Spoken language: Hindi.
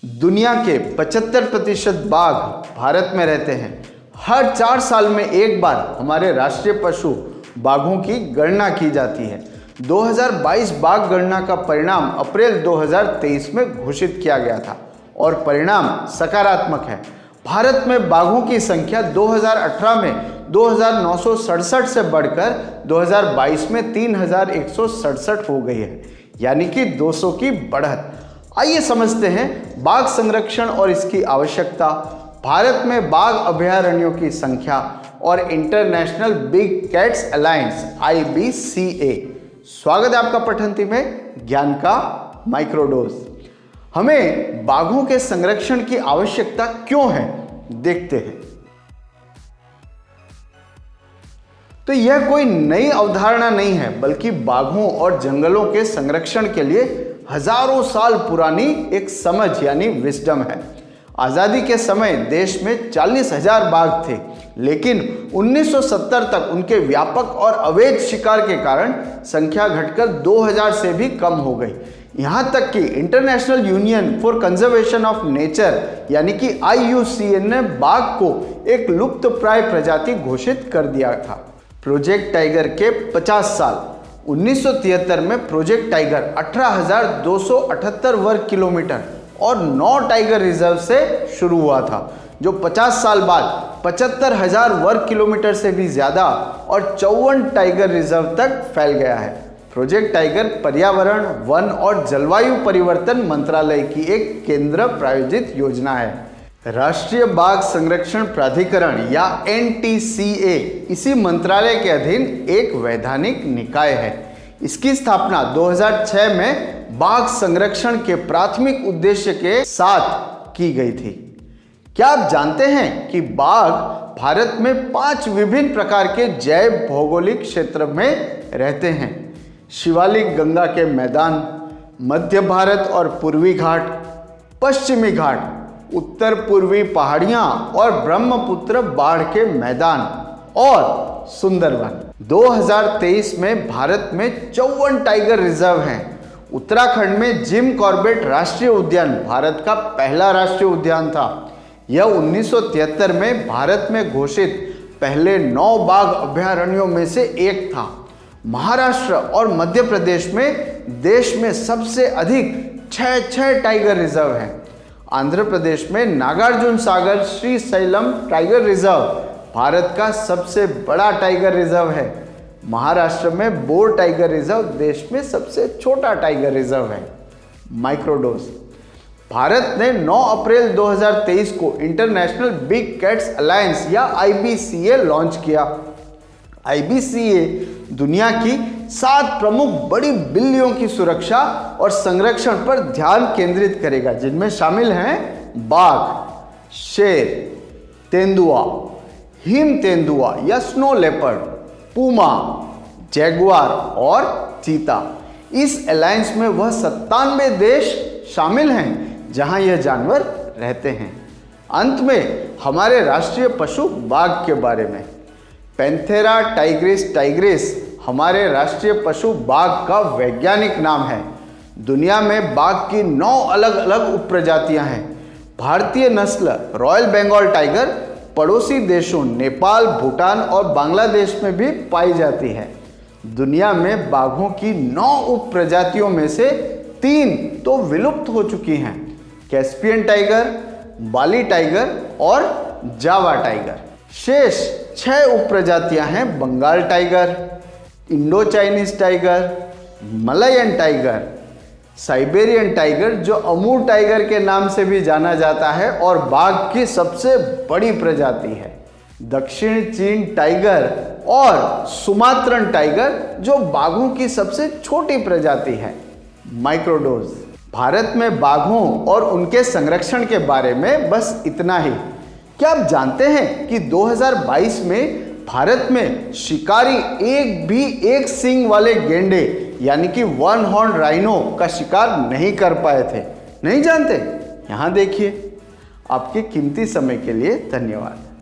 दुनिया के 75% बाघ भारत में रहते हैं। हर 4 साल में एक बार हमारे राष्ट्रीय पशु बाघों की गणना की जाती है। 2022 बाघ गणना का परिणाम अप्रैल 2023 में घोषित किया गया था और परिणाम सकारात्मक है। भारत में बाघों की संख्या 2018 में 2967 से बढ़कर 2022 में 3167 हो गई है, यानी कि 200 की बढ़त। आइए समझते हैं बाघ संरक्षण और इसकी आवश्यकता, भारत में बाघ अभयारण्यों की संख्या और international big cats alliance IBCA। स्वागत है आपका पठंती में ज्ञान का माइक्रोडोज। हमें बाघों के संरक्षण की आवश्यकता क्यों है, देखते हैं। तो यह कोई नई अवधारणा नहीं है, बल्कि बाघों और जंगलों के संरक्षण के लिए हजारों साल पुरानी एक समझ यानी विजडम है। आज़ादी के समय देश में 40,000 बाघ थे, लेकिन 1970 तक उनके व्यापक और अवैध शिकार के कारण संख्या घटकर 2000 से भी कम हो गई। यहाँ तक कि international union for conservation of nature यानी कि IUCN ने बाघ को एक लुप्तप्राय प्रजाति घोषित कर दिया था। प्रोजेक्ट टाइगर के 50 साल 1973 में प्रोजेक्ट टाइगर 18,278 वर्ग किलोमीटर और 9 टाइगर रिजर्व से शुरू हुआ था, जो 50 साल बाद 75,000 वर्ग किलोमीटर से भी ज़्यादा और 54 टाइगर रिजर्व तक फैल गया है। प्रोजेक्ट टाइगर पर्यावरण, वन और जलवायु परिवर्तन मंत्रालय की एक केंद्र प्रायोजित योजना है। राष्ट्रीय बाघ संरक्षण प्राधिकरण या NTCA इसी मंत्रालय के अधीन एक वैधानिक निकाय है। इसकी स्थापना 2006 में बाघ संरक्षण के प्राथमिक उद्देश्य के साथ की गई थी। क्या आप जानते हैं कि बाघ भारत में 5 विभिन्न प्रकार के जैव भौगोलिक क्षेत्र में रहते हैं? शिवालिक गंगा के मैदान, मध्य भारत और पूर्वी घाट, पश्चिमी घाट, उत्तर पूर्वी पहाड़ियां और ब्रह्मपुत्र बाढ़ के मैदान और सुंदरवन। 2023 में भारत में 54 टाइगर रिजर्व हैं। उत्तराखंड में जिम कॉर्बेट राष्ट्रीय उद्यान भारत का पहला राष्ट्रीय उद्यान था। यह 1973 में भारत में घोषित पहले 9 बाघ अभयारण्यों में से एक था। महाराष्ट्र और मध्य प्रदेश में देश में सबसे अधिक 6 टाइगर रिजर्व हैं। आंध्र प्रदेश में नागार्जुन सागर श्रीशैलम टाइगर रिजर्व भारत का सबसे बड़ा टाइगर रिजर्व है। महाराष्ट्र में बोर टाइगर रिजर्व देश में सबसे छोटा टाइगर रिजर्व है। माइक्रोडोज। भारत ने 9 अप्रैल 2023 को इंटरनेशनल बिग कैट्स अलायंस या IBCA लॉन्च किया। IBCA दुनिया की 7 प्रमुख बड़ी बिल्लियों की सुरक्षा और संरक्षण पर ध्यान केंद्रित करेगा, जिनमें शामिल हैं बाघ, शेर, तेंदुआ, हिम तेंदुआ या स्नो लेपर्ड, पूमा, जैगुआर और चीता। इस अलायंस में वह 97 देश शामिल हैं जहां यह जानवर रहते हैं। अंत में हमारे राष्ट्रीय पशु बाघ के बारे में। पैंथेरा टाइग्रिस टाइग्रिस हमारे राष्ट्रीय पशु बाघ का वैज्ञानिक नाम है। दुनिया में बाघ की 9 अलग अलग उपप्रजातियां हैं। भारतीय नस्ल रॉयल बंगाल टाइगर पड़ोसी देशों नेपाल, भूटान और बांग्लादेश में भी पाई जाती है। दुनिया में बाघों की 9 उपप्रजातियों में से 3 तो विलुप्त हो चुकी हैं: कैस्पियन टाइगर, बाली टाइगर और जावा टाइगर। शेष 6 उपप्रजातियां हैं: Bengal tiger, Indo Chinese tiger, Malayan tiger, Siberian tiger जो अमूर टाइगर के नाम से भी जाना जाता है और बाघ की सबसे बड़ी प्रजाति है, दक्षिण चीन टाइगर और सुमात्रन टाइगर जो बाघों की सबसे छोटी प्रजाति है। माइक्रोडोज। भारत में बाघों और उनके संरक्षण के बारे में बस इतना ही। क्या आप जानते हैं कि 2022 में भारत में शिकारी एक सींग वाले गेंडे यानी कि 1 हॉर्न राइनो का शिकार नहीं कर पाए थे? नहीं जानते? यहाँ देखिए। आपके कीमती समय के लिए धन्यवाद।